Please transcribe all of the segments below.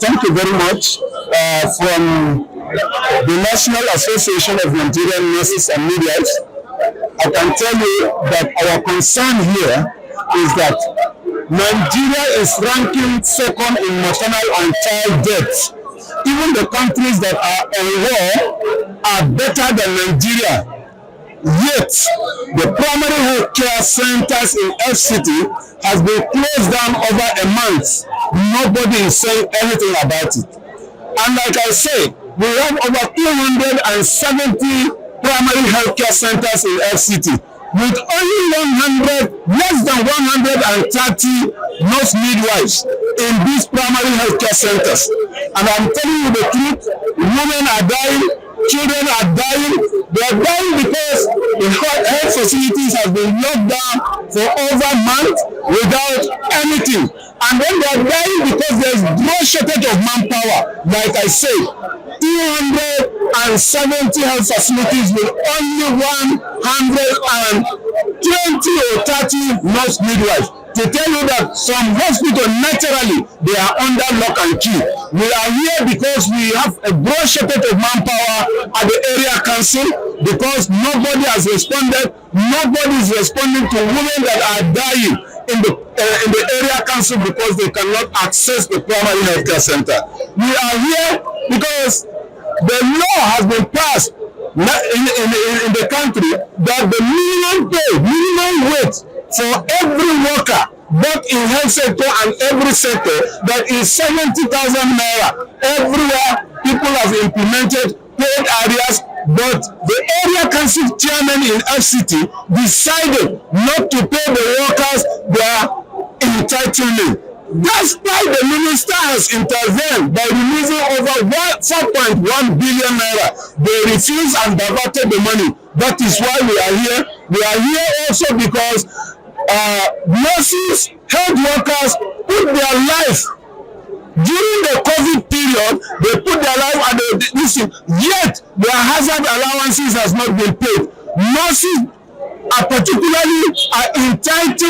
Thank you very much. From the National Association of Nigerian Nurses and Midwives, I can tell you that our concern here is that Nigeria is ranking second in maternal and child deaths. Even the countries that are on war are better than Nigeria. Yet, the primary health care centers in FCT has been closed down over a month. Nobody is saying anything about it. And like I said, we have over 270 primary health care centers in FCT with only less than 130 nurse midwives in these primary health care centers. And I'm telling you the truth, women are dying, children are dying. They are dying because the health facilities have been locked down for over a month without anything. And then they are dying because there's no shortage of manpower. Like I said, 270 health facilities with only 120 or 30 nurse midwives. To tell you that some hospitals naturally they are under lock and key. We are here because we have a broad shortage of manpower at the area council because nobody has responded. Nobody is responding to women that are dying in the area council because they cannot access the primary health care center. We are here because the law has been passed in the country that the minimum wage for every worker, both in health sector and every sector, that is 70,000 naira. Everywhere people have implemented paid areas, but the area council chairman in FCT decided not to pay the workers their entitlement. That's why the minister has intervened by releasing over 4.1 billion naira. They refused and diverted the money. That is why we are here. We are here also because nurses, health workers put their life during the COVID period. They put their life at this, yet their hazard allowances has not been paid. Nurses are particularly entitled to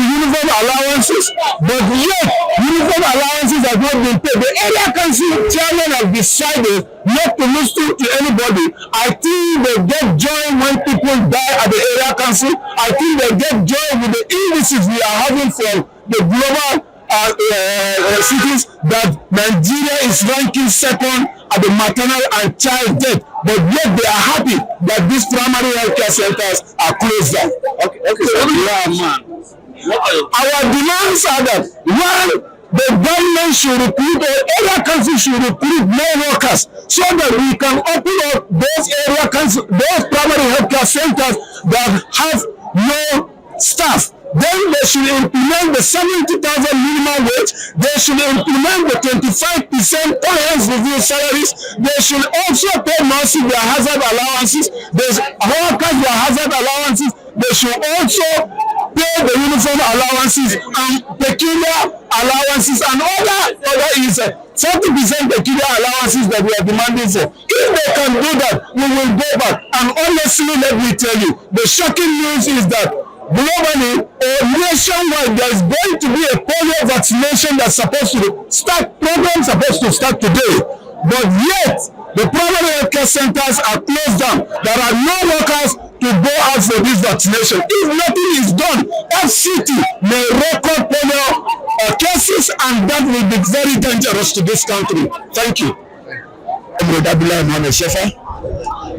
uniform allowances, but yet uniform allowances have not been paid. The area council chairman have decided not to listen to anybody. I think they get joy when people die at the area council. I think they get joy with the indices we are having from the global cities that Nigeria is ranking second at the maternal and child death, but yet they are happy that these primary health care centers are closed down. Our demands are that one, the government should recruit or area council should recruit more workers so that we can open up those area council, those primary health care centers that have no staff. Then they should implement the 70,000 minimum wage. They should implement the 25% parents review salaries. They should also pay nurses their hazard allowances. There's workers their hazard allowances. They should also pay the uniform allowances and peculiar allowances and other is 40% peculiar allowances that we are demanding for. If they can do that, we will go back. And honestly, let me tell you, the shocking news is that globally or nationwide, there's going to be a polio vaccination that's supposed to start, program supposed to start today. But yet, the primary health care centers are closed down. There are no workers to go out for this vaccination. If nothing is done, FCT may record polio cases, and that will be very dangerous to this country. Thank you.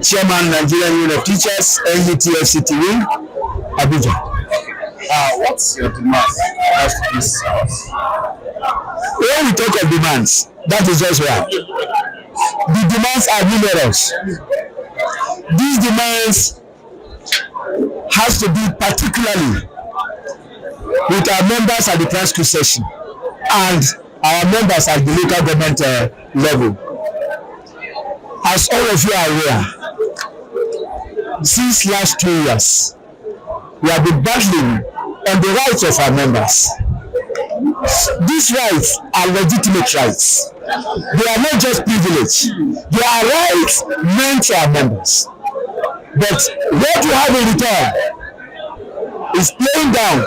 Chairman, Nigerian Union of Teachers, FCT Wing, Abuja. What's your demand as to this house? When we talk of demands, that is just one. The demands are numerous. These demands has to be particularly with our members at the primary school session and our members at the local government level. As all of you are aware, since last 2 years, we have been battling on the rights of our members. These rights are legitimate rights. They are not just privilege. They are rights meant for our members. But what we have in return is playing down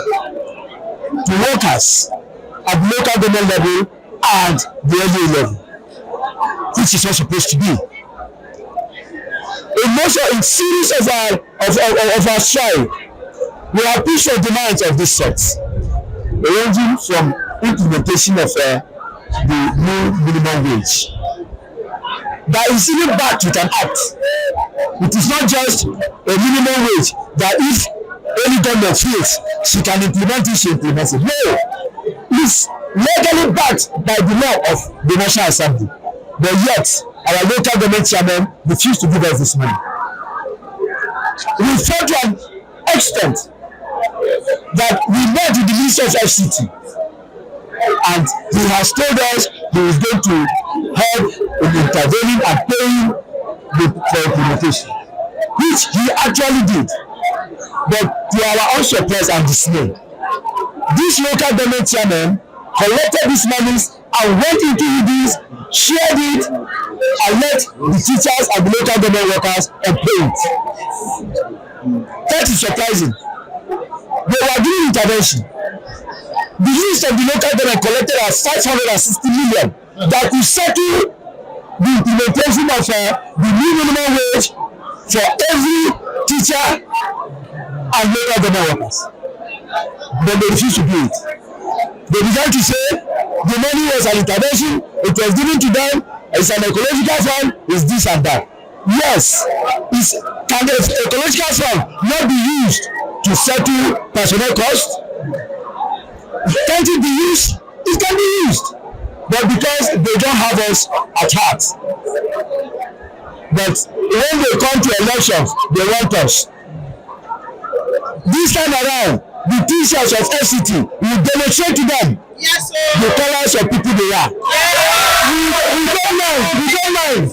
to workers at the local government level and the LA level, which is not supposed to be. In series of our strike, we have pushed for demands of this sort, ranging from implementation of the new minimum wage. That is even backed with an act. It is not just a minimum wage that if any government feels she can implement it, she implements it. No, it's legally backed by the law of the National Assembly. But yet, our local government chairman refused to give us this money. We fought to an extent that we met with the Minister of FCT, and he has told us he is going to help in intervening and paying for implementation, which he actually did. But to our own surprise and dismay, this local government chairman collected these monies and went into this, shared it, and let the teachers and the local government workers pay it. That is surprising. They were doing intervention. The list of the local government collected as 560 million that could settle the implementation of the new minimum wage for every teacher and local government workers. But they refused to do it. They began to say the money was an intervention, it was given to them, it's an ecological fund, it's this and that. Yes, can the ecological fund not be used to settle personnel costs? Can't it be used? It can be used. But because they don't have us at heart. But when they come to elections, they want us. This time around, the teachers of FCT will demonstrate to them the colors of people they are. We don't mind.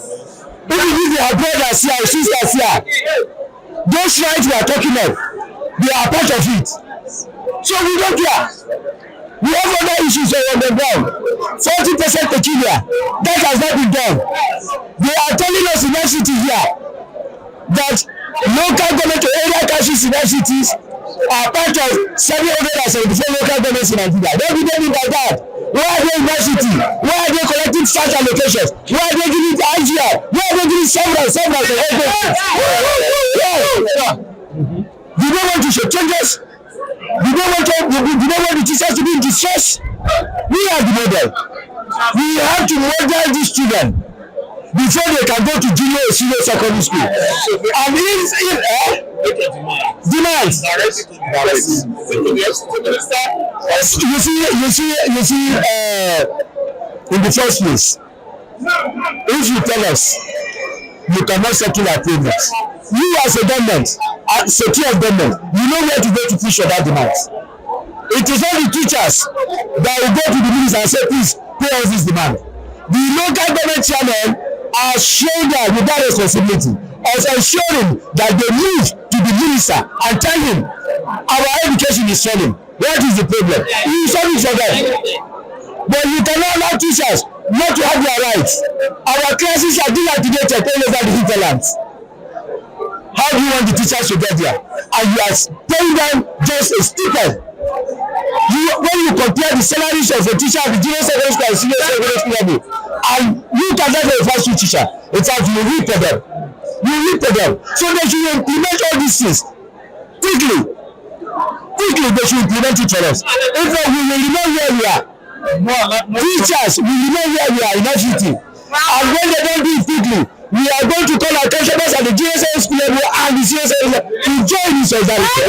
Even if they are brothers here, sisters here, those rights we are talking of, they are part of it. So we don't care. We have other issues on the ground. 40% peculiar. That has not been done. They are telling us in FCT here that local government or area councils in FCTs are part of 774 local governments in Nigeria. Don't be doing by that. Why are they in FCT? Why are they collecting such allocations? Why are they giving it to IGR? Why are they giving several to everything? You don't want to show changes. You don't want the teachers to be in distress. We are the model. We have to model these children before they can go to junior or senior secondary school. And demands. You see, in the first place, if you tell us you cannot settle our problems, you as a government, as a tier of government, you know where to go to push for that demand. It is not the teachers that will go to the minister and say, please pay us this demand. The local government chairman has shown that with that responsibility, as ensuring that they move to the minister and tell him our education is failing. What is the problem? He will solve it for them. But you cannot allow teachers not to have their rights. Our classes are dilapidated all over the hinterlands. How do you want the teachers to get there? And you are paying them just a stipend. When you compare the salaries of a teacher at the junior secondary school and senior secondary school level, and you can get a first school teacher, it's like you reap for them. So they should implement all these things quickly. They should implement it for us. If not, we will remain where we are. Teachers will remain where we are in FCT. And when they don't do it quickly, we are going to call our pensioners at the junior secondary school level and the senior secondary level to join this solidarity.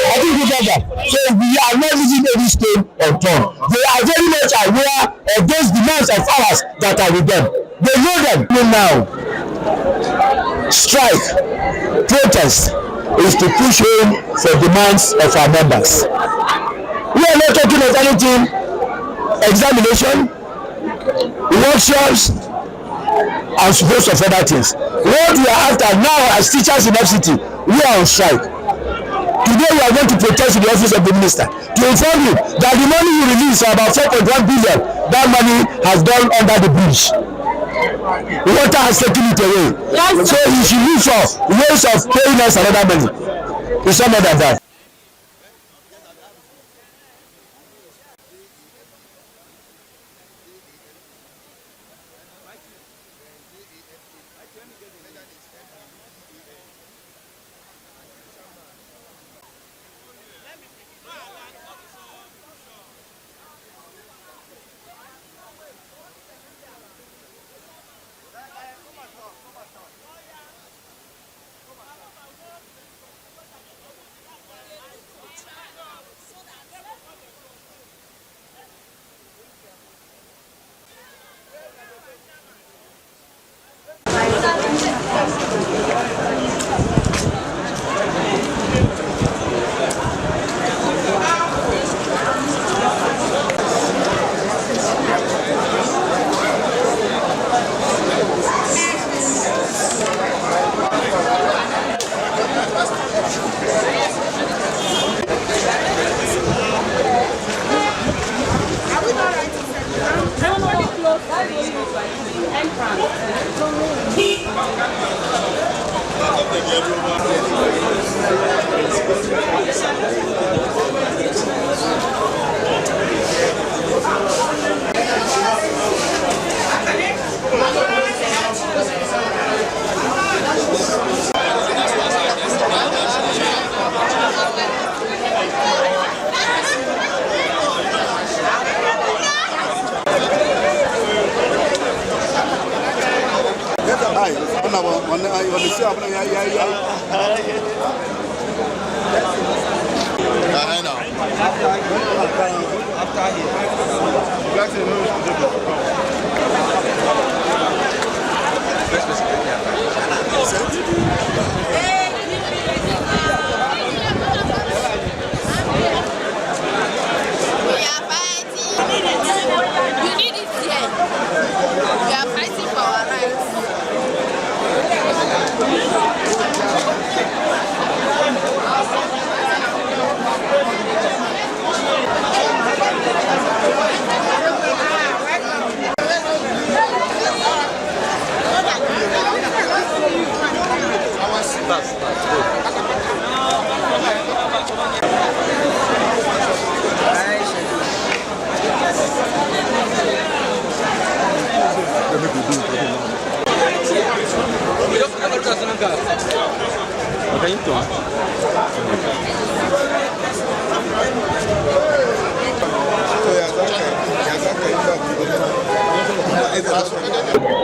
I think we got that. So we are not using any stone unturned. They are very much aware of those demands of ours that are with them. They know them. Now, strike, protest is to push home for demands of our members. We are not talking of anything, examination, workshops, and host of other things. What we are after now as teachers in FCT, we are on strike. Today we are going to protest in the office of the minister to inform you that the money you release, about 4.1 billion, that money has gone under the bridge. Water has taken it away. So you should look for ways of paying us another money. It's not more than that.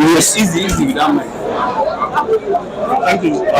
Yes, easy without money. Thank you.